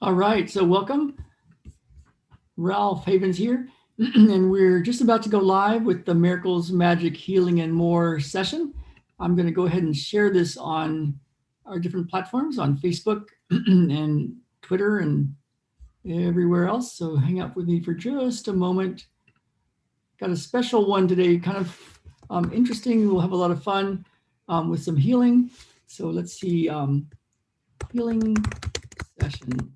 All right, so welcome. Ralph Havens here, and we're just about to go live with the Miracles, Magic, Healing, and More session. I'm going to go ahead and share this on our different platforms on Facebook and Twitter and everywhere else. So hang out with me for just a moment. Got a special one today, kind of interesting. We'll have a lot of fun with some healing. So let's see, healing session.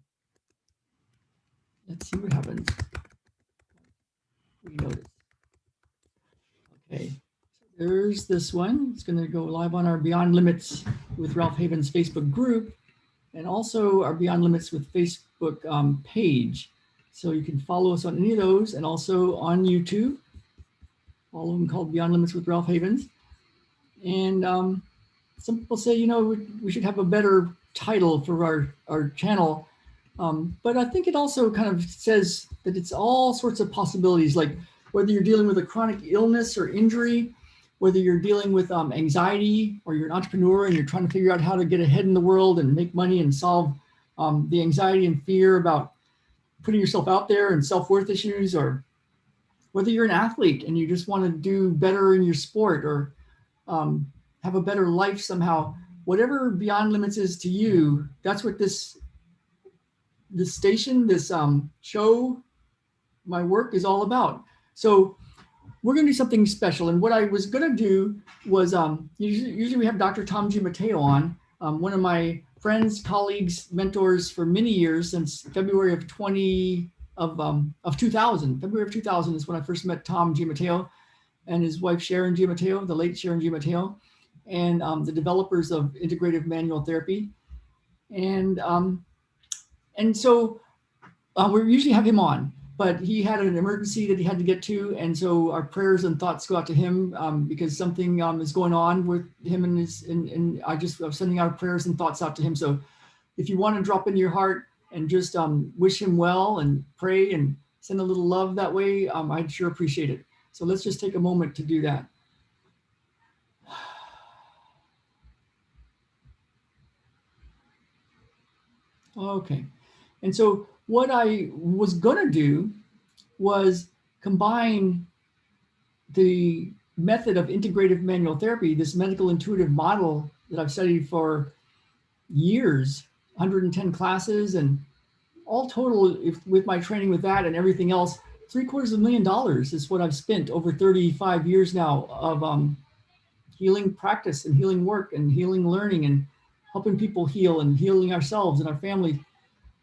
Let's see what happens. We notice. Okay, so there's this one. It's going to go live on our Beyond Limits with Ralph Havens Facebook group and also our Beyond Limits with Facebook page. So you can follow us on any of those and also on YouTube. All of them called Beyond Limits with Ralph Havens. And some people say, we should have a better title for our channel. But I think it also kind of says that it's all sorts of possibilities, like whether you're dealing with a chronic illness or injury, whether you're dealing with anxiety or you're an entrepreneur and you're trying to figure out how to get ahead in the world and make money and solve the anxiety and fear about putting yourself out there and self-worth issues, or whether you're an athlete and you just want to do better in your sport or have a better life somehow, whatever Beyond Limits is to you, that's what this station, this show, my work is all about. So we're going to do something special. And what I was going to do was, usually we have Dr. Tom G. Mateo on, one of my friends, colleagues, mentors for many years, since February of 2000. February of 2000 is when I first met Tom G. Mateo and his wife, Sharon G. Mateo, the late Sharon G. Mateo, and the developers of integrative manual therapy. And so we usually have him on, but he had an emergency that he had to get to. And so our prayers and thoughts go out to him because something is going on with him and I was sending our prayers and thoughts out to him. So if you want to drop into your heart and just wish him well and pray and send a little love that way, I'd sure appreciate it. So let's just take a moment to do that. Okay. And so what I was going to do was combine the method of integrative manual therapy, this medical intuitive model that I've studied for years, 110 classes, and all total, with my training with that and everything else, $750,000 is what I've spent over 35 years now of healing practice and healing work and healing learning and helping people heal and healing ourselves and our family.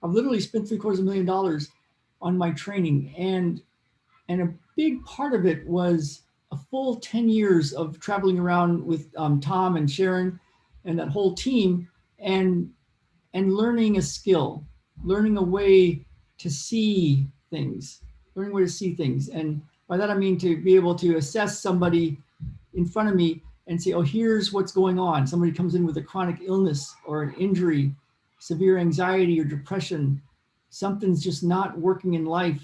I've literally spent $750,000 on my training, and a big part of it was a full 10 years of traveling around with Tom and Sharon and that whole team, and learning a skill, learning a way to see things, and by that I mean to be able to assess somebody in front of me and say, oh, here's what's going on. Somebody comes in with a chronic illness or an injury, severe anxiety or depression, something's just not working in life,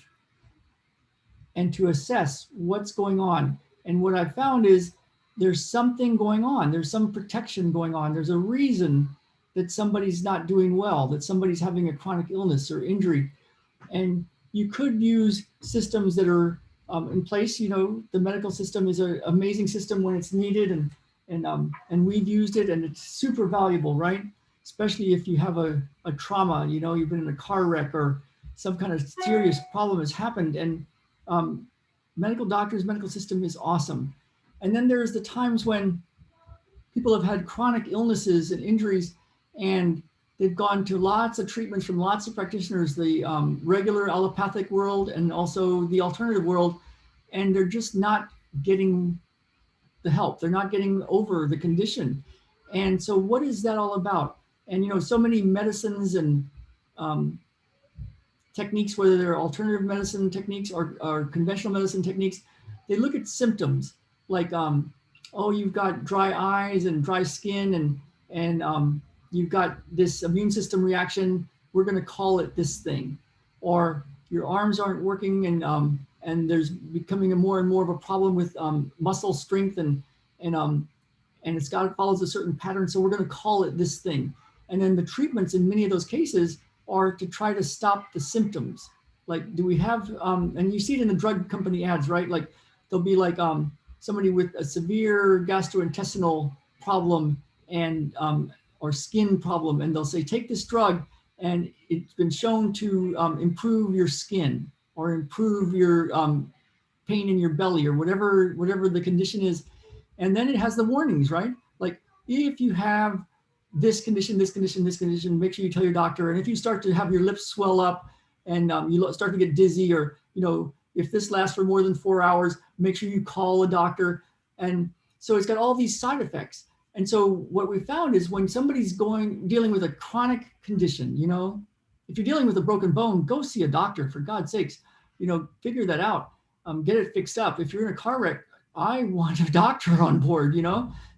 and to assess what's going on. And what I found is there's something going on. There's some protection going on. There's a reason that somebody's not doing well, that somebody's having a chronic illness or injury. And you could use systems that are in place. The medical system is an amazing system when it's needed, and we've used it, and it's super valuable, right? Especially if you have a trauma, you've been in a car wreck or some kind of serious problem has happened, and medical system is awesome. And then there's the times when people have had chronic illnesses and injuries, and they've gone to lots of treatments from lots of practitioners, the regular allopathic world and also the alternative world, and they're just not getting the help. They're not getting over the condition. And so what is that all about? And so many medicines and techniques, whether they're alternative medicine techniques or conventional medicine techniques, they look at symptoms like, oh, you've got dry eyes and dry skin, and you've got this immune system reaction, we're going to call it this thing. Or your arms aren't working, and there's becoming more and more of a problem with muscle strength, and it follows a certain pattern, so we're going to call it this thing. And then the treatments in many of those cases are to try to stop the symptoms. Like, do we have, and you see it in the drug company ads, right? Like, there'll be like somebody with a severe gastrointestinal problem and or skin problem, and they'll say, take this drug, and it's been shown to improve your skin or improve your pain in your belly or whatever the condition is. And then it has the warnings, right? Like, if you have this condition, this condition, this condition, make sure you tell your doctor. And if you start to have your lips swell up and you start to get dizzy, or, if this lasts for more than 4 hours, make sure you call a doctor. And so it's got all these side effects. And so what we found is when somebody's dealing with a chronic condition, if you're dealing with a broken bone, go see a doctor, for God's sakes, figure that out, get it fixed up. If you're in a car wreck, I want a doctor on board,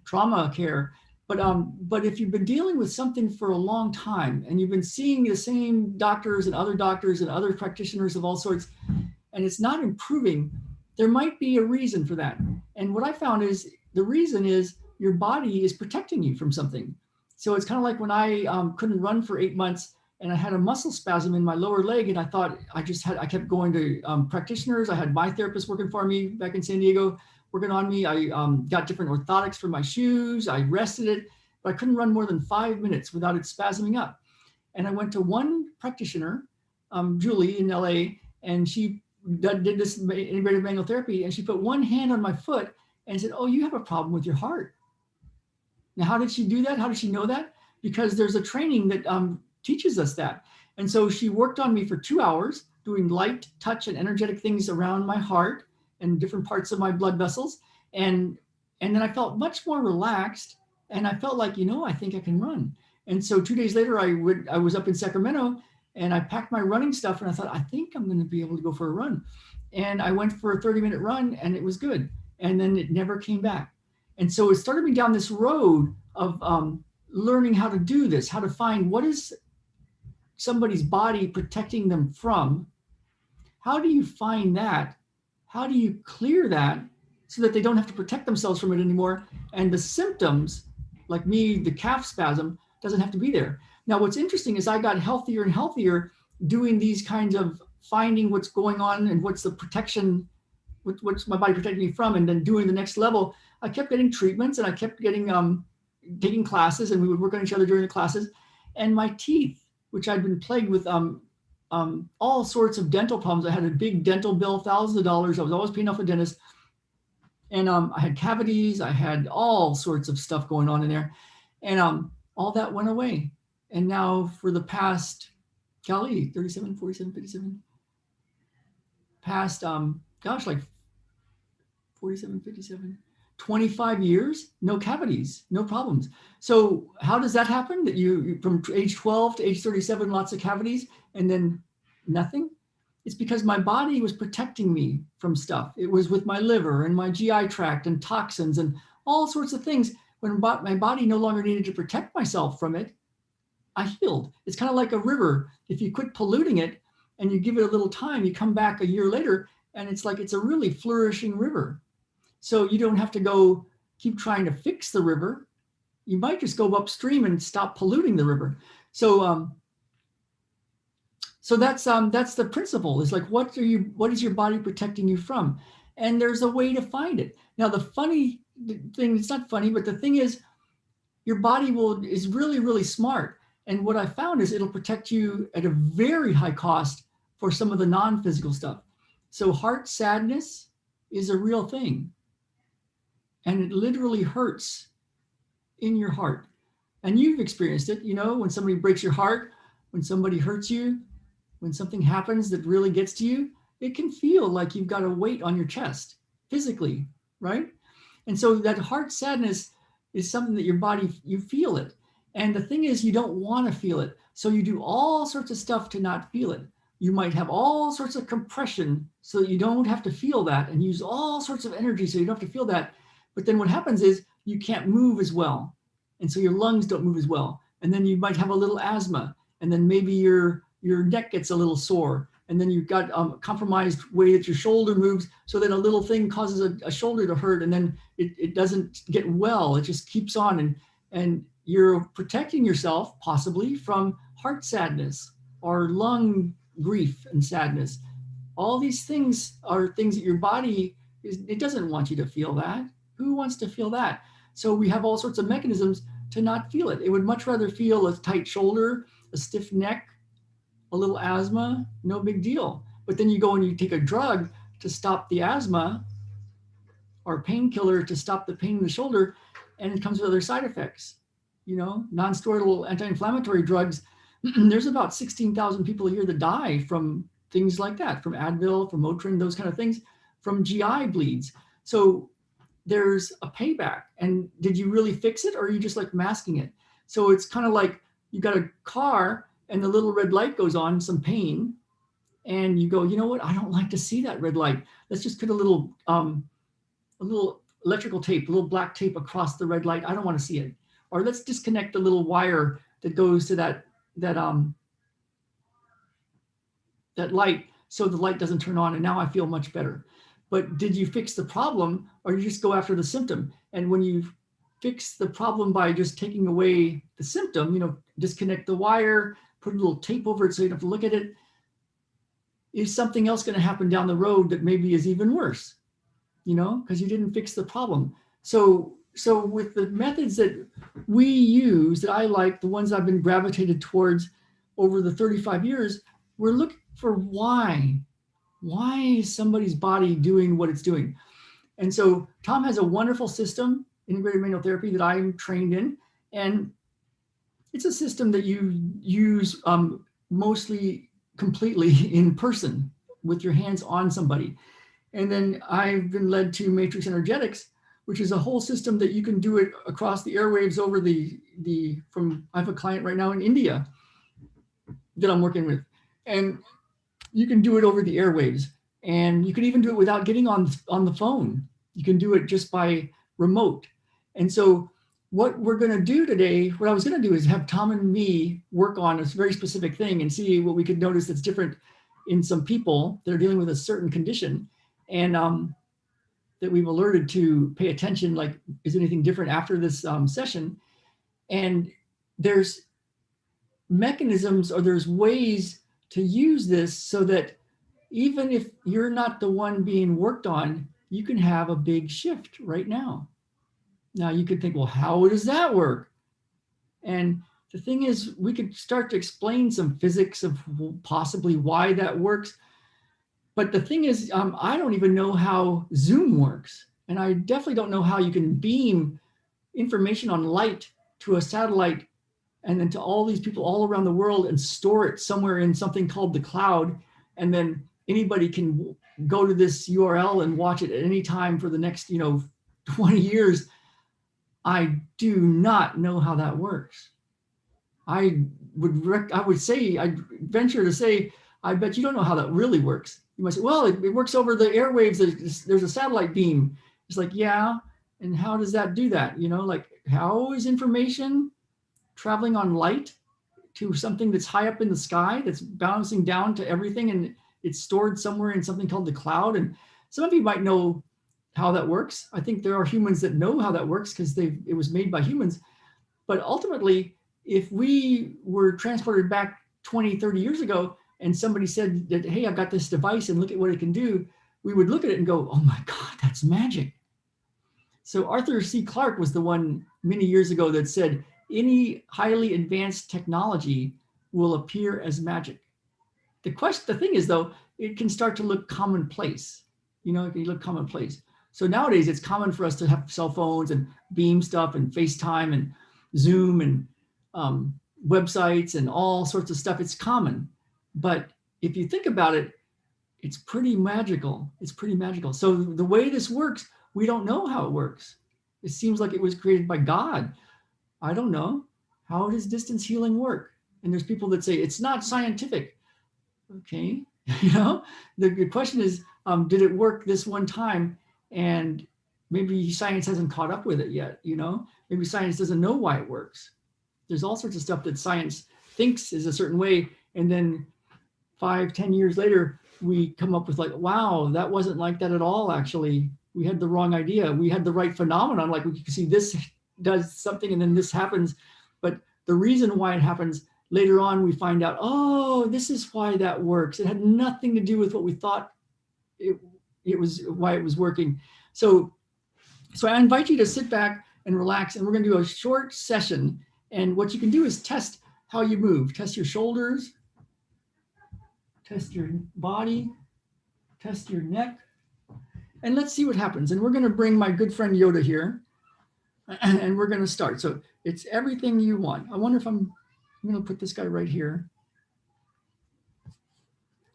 trauma care. But if you've been dealing with something for a long time and you've been seeing the same doctors and other practitioners of all sorts, and it's not improving, there might be a reason for that. And what I found is the reason is your body is protecting you from something. So it's kind of like when I couldn't run for 8 months and I had a muscle spasm in my lower leg, and I thought I kept going to practitioners. I had my therapist working for me back in San Diego, working on me. I got different orthotics for my shoes. I rested it, but I couldn't run more than 5 minutes without it spasming up. And I went to one practitioner, Julie in LA, and she did this integrative manual therapy, and she put one hand on my foot and said, oh, you have a problem with your heart. Now, how did she do that? How did she know that? Because there's a training that teaches us that. And so she worked on me for 2 hours doing light touch and energetic things around my heart and different parts of my blood vessels. And then I felt much more relaxed, and I felt like, I think I can run. And so 2 days later, I was up in Sacramento, and I packed my running stuff, and I thought, I think I'm going to be able to go for a run. And I went for a 30-minute run, and it was good. And then it never came back. And so it started me down this road of learning how to do this, how to find what is somebody's body protecting them from. How do you find that? How do you clear that so that they don't have to protect themselves from it anymore? And the symptoms, like me, the calf spasm, doesn't have to be there. Now, what's interesting is I got healthier and healthier doing these kinds of finding what's going on and what's the protection, what's my body protecting me from, and then doing the next level. I kept getting treatments, and I kept getting taking classes, and we would work on each other during the classes. And my teeth, which I'd been plagued with all sorts of dental problems. I had a big dental bill, thousands of dollars. I was always paying off a dentist. And I had cavities. I had all sorts of stuff going on in there. And all that went away. And now for the past, 37, 47, 57, past, like 47, 57, 25 years, no cavities, no problems. So how does that happen? That you from age 12 to age 37, lots of cavities, and then nothing? It's because my body was protecting me from stuff. It was with my liver and my GI tract and toxins and all sorts of things. When my body no longer needed to protect myself from it, I healed. It's kind of like a river. If you quit polluting it and you give it a little time, you come back a year later, and it's like it's a really flourishing river. So you don't have to go keep trying to fix the river. You might just go upstream and stop polluting the river. So that's the principle. Is like, what is your body protecting you from? And there's a way to find it. Now, the funny thing, it's not funny, but the thing is, your body is really, really smart. And what I found is it'll protect you at a very high cost for some of the non-physical stuff. So heart sadness is a real thing. And it literally hurts in your heart. And you've experienced it, when somebody breaks your heart, when somebody hurts you, when something happens that really gets to you, it can feel like you've got a weight on your chest physically, right? And so that heart sadness is something that your body, you feel it. And the thing is, you don't want to feel it. So you do all sorts of stuff to not feel it. You might have all sorts of compression so that you don't have to feel that, and use all sorts of energy so you don't have to feel that. But then what happens is you can't move as well. And so your lungs don't move as well. And then you might have a little asthma. And then maybe your neck gets a little sore. And then you've got a compromised way that your shoulder moves, so that a little thing causes a shoulder to hurt. And then it doesn't get well. It just keeps on. And you're protecting yourself possibly from heart sadness or lung grief and sadness. All these things are things that your body it doesn't want you to feel that. Who wants to feel that? So we have all sorts of mechanisms to not feel it. It would much rather feel a tight shoulder, a stiff neck, a little asthma, no big deal. But then you go and you take a drug to stop the asthma or a painkiller to stop the pain in the shoulder, and it comes with other side effects. You know, non-steroidal anti-inflammatory drugs, there's about 16,000 people a year that die from things like that, from Advil, from Motrin, those kind of things, from GI bleeds. So there's a payback. And did you really fix it, or are you just like masking it? So it's kind of like you got a car and the little red light goes on, some pain, and you go, you know what? I don't like to see that red light. Let's just put a little electrical tape, a little black tape across the red light. I don't want to see it. Or let's disconnect the little wire that goes to that light so the light doesn't turn on, and now I feel much better. But did you fix the problem, or you just go after the symptom? And when you fix the problem by just taking away the symptom, you know, disconnect the wire, put a little tape over it so you don't have to look at it, is something else going to happen down the road that maybe is even worse, you know, because you didn't fix the problem. So with the methods that we use, that I like, the ones I've been gravitated towards over the 35 years, we're looking for why. Why is somebody's body doing what it's doing? And so Tom has a wonderful system, integrated manual therapy, that I'm trained in. And it's a system that you use mostly completely in person with your hands on somebody. And then I've been led to matrix energetics, which is a whole system that you can do it across the airwaves over I have a client right now in India that I'm working with. And you can do it over the airwaves, and you can even do it without getting on the phone. You can do it just by remote. And so what we're going to do today, what I was going to do is have Tom and me work on a very specific thing and see what we could notice that's different in some people that are dealing with a certain condition, and that we've alerted to pay attention, like, is anything different after this session? And there's mechanisms, or there's ways to use this so that even if you're not the one being worked on, you can have a big shift right now. Now you could think, well, how does that work? And the thing is, we could start to explain some physics of possibly why that works. But the thing is, I don't even know how Zoom works. And I definitely don't know how you can beam information on light to a satellite and then to all these people all around the world and store it somewhere in something called the cloud. And then anybody can go to this URL and watch it at any time for the next, 20 years. I do not know how that works. I'd venture to say, I bet you don't know how that really works. You might say, well, it works over the airwaves. There's a satellite beam. It's like, yeah. And how does that do that? Like, how is information traveling on light to something that's high up in the sky, that's bouncing down to everything, and it's stored somewhere in something called the cloud? And some of you might know how that works. I think there are humans that know how that works because it was made by humans. But ultimately, if we were transported back 20, 30 years ago and somebody said that, hey, I've got this device and look at what it can do, we would look at it and go, oh my God, that's magic. So Arthur C. Clarke was the one many years ago that said, any highly advanced technology will appear as magic. The thing is, though, it can start to look commonplace. It can look commonplace. So nowadays, it's common for us to have cell phones and beam stuff and FaceTime and Zoom and websites and all sorts of stuff. It's common. But if you think about it, it's pretty magical. It's pretty magical. So the way this works, we don't know how it works. It seems like it was created by God. I don't know. How does distance healing work? And there's people that say it's not scientific. Okay. The question is, did it work this one time? And maybe science hasn't caught up with it yet. Maybe science doesn't know why it works. There's all sorts of stuff that science thinks is a certain way. And then 5-10 years later, we come up with like, wow, that wasn't like that at all. Actually, we had the wrong idea. We had the right phenomenon. Like, we can see this does something and then this happens. But the reason why it happens later on we find out, oh, this is why that works. It had nothing to do with what we thought it was, why it was working. So I invite you to sit back and relax, and we're going to do a short session. And what you can do is test how you move. Test your shoulders, test your body, test your neck, and let's see what happens. And we're going to bring my good friend Yoda here, and we're going to start. So it's everything you want. I wonder if I'm going to put this guy right here.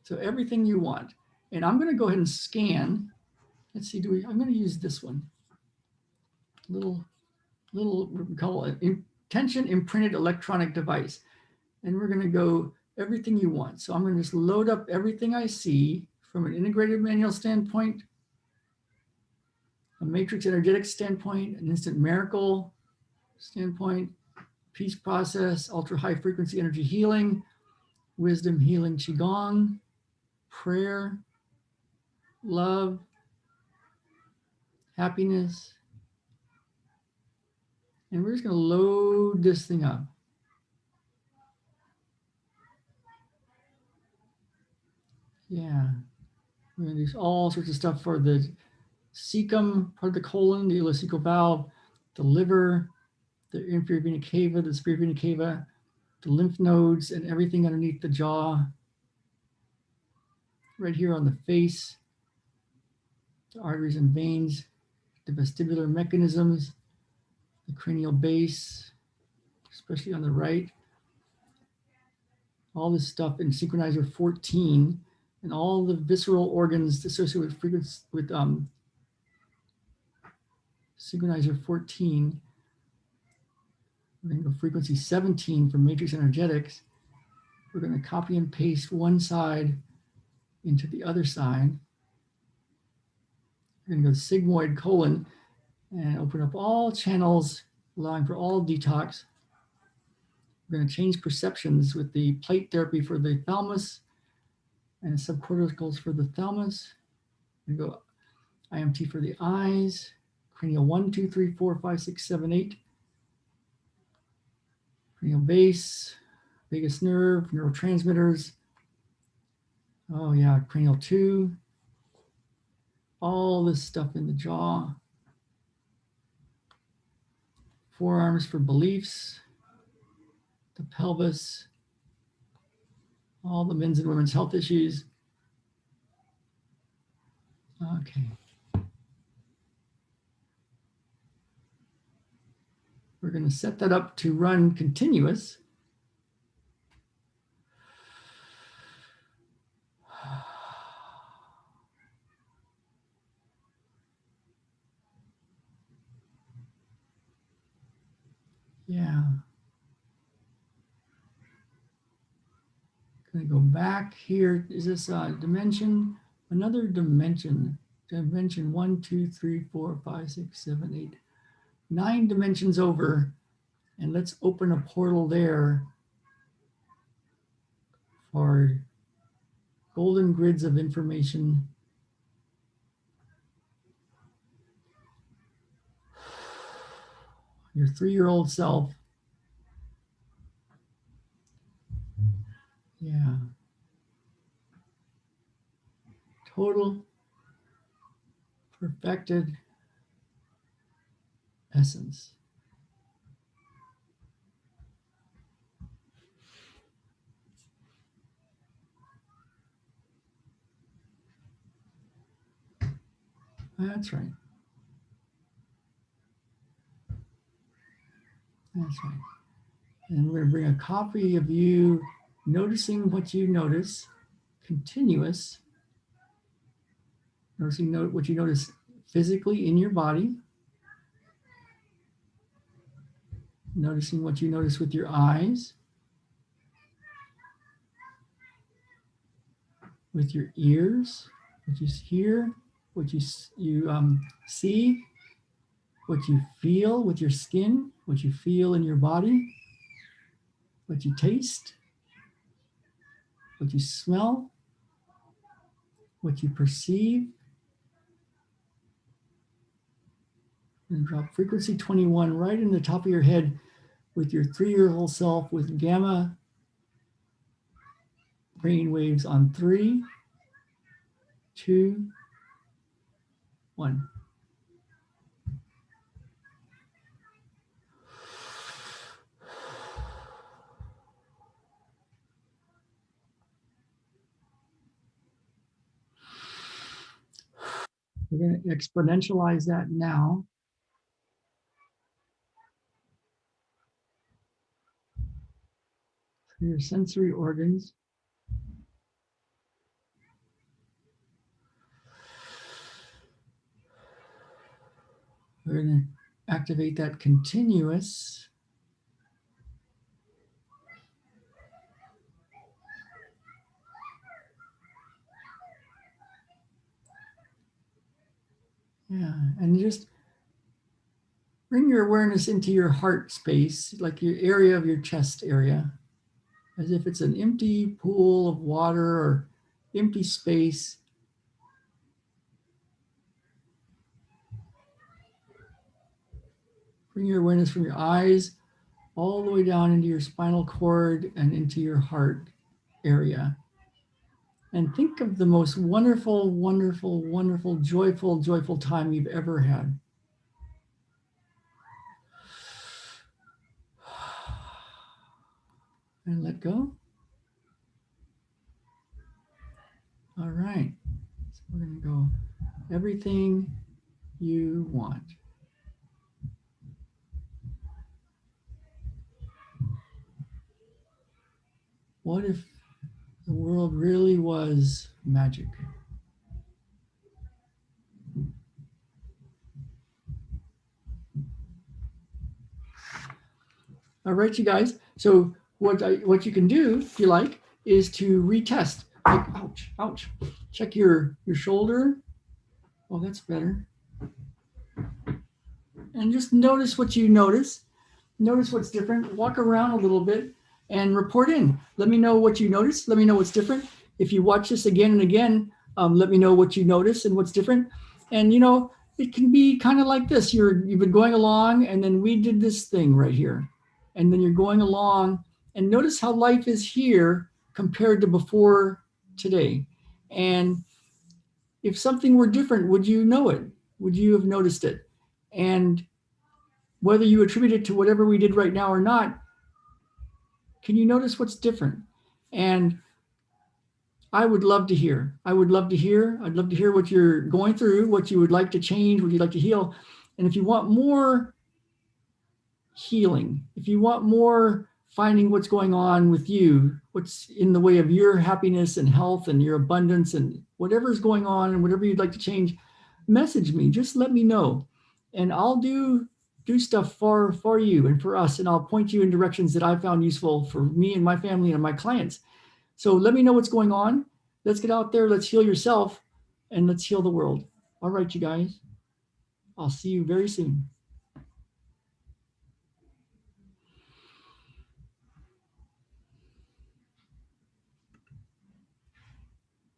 So everything you want. And I'm going to go ahead and scan. Let's see, I'm going to use this one. Little, we call it intention imprinted electronic device. And we're going to go everything you want. So I'm going to just load up everything I see from an integrated manual standpoint, a matrix energetic standpoint, an instant miracle standpoint, peace process, ultra high frequency energy healing, wisdom healing qigong, prayer, love, happiness. And we're just going to load this thing up. Yeah. We're going to do all sorts of stuff for the cecum, part of the colon, the ileocecal valve, the liver, the inferior vena cava, the superior vena cava, the lymph nodes, and everything underneath the jaw. Right here on the face, the arteries and veins, the vestibular mechanisms, the cranial base, especially on the right. All this stuff in synchronizer 14, and all the visceral organs associated with frequency with synchronizer 14. We're going to go frequency 17 for matrix energetics. We're going to copy and paste one side into the other side. We're going to go sigmoid colon and open up all channels, allowing for all detox. We're going to change perceptions with the plate therapy for the thalamus and subcorticals for the thalamus. We go IMT for the eyes, cranial 1, 2, 3, 4, 5, 6, 7, 8. Cranial base, vagus nerve, neurotransmitters. Oh yeah, cranial 2. All this stuff in the jaw. Forearms for beliefs. The pelvis. All the men's and women's health issues. Okay. We're going to set that up to run continuous. Yeah. Going to go back here. Is this a dimension? Another dimension. Dimension 1, 2, 3, 4, 5, 6, 7, 8. 9 dimensions over. And let's open a portal there for golden grids of information. Your 3-year-old self. Yeah. Total perfected essence. That's right. That's right. And we're going to bring a copy of you noticing what you notice, continuous, noticing what you notice physically in your body, noticing what you notice with your eyes, with your ears, what you hear, what you see, what you feel with your skin, what you feel in your body, what you taste, what you smell, what you perceive. And drop frequency 21 right in the top of your head with your 3-year-old self with gamma brain waves on 3, 2, 1. We're going to exponentialize that now. For your sensory organs. We're going to activate that continuous. Yeah, and just bring your awareness into your heart space, like your area of your chest area, as if it's an empty pool of water or empty space. Bring your awareness from your eyes all the way down into your spinal cord and into your heart area. And think of the most wonderful, wonderful, wonderful, joyful, joyful time you've ever had. And let go. All right. So we're going to go everything you want. What if the world really was magic? All right, you guys. So what you can do, if you like, is to retest. Like, ouch, ouch. Check your shoulder. Oh, that's better. And just notice what you notice. Notice what's different. Walk around a little bit and report in. Let me know what you notice. Let me know what's different. If you watch this again and again, let me know what you notice and what's different. And you know, it can be kind of like this. You've been going along, and then we did this thing right here, and then you're going along, and notice how life is here compared to before today. And if something were different, would you know it? Would you have noticed it? And whether you attribute it to whatever we did right now or not, can you notice what's different? And I would love to hear. I'd love to hear what you're going through, what you would like to change, what you'd like to heal. And if you want more healing, if you want more finding what's going on with you, what's in the way of your happiness and health and your abundance and whatever's going on and whatever you'd like to change, message me. Just let me know. And I'll do stuff for you and for us. And I'll point you in directions that I found useful for me and my family and my clients. So let me know what's going on. Let's get out there. Let's heal yourself and let's heal the world. All right, you guys. I'll see you very soon.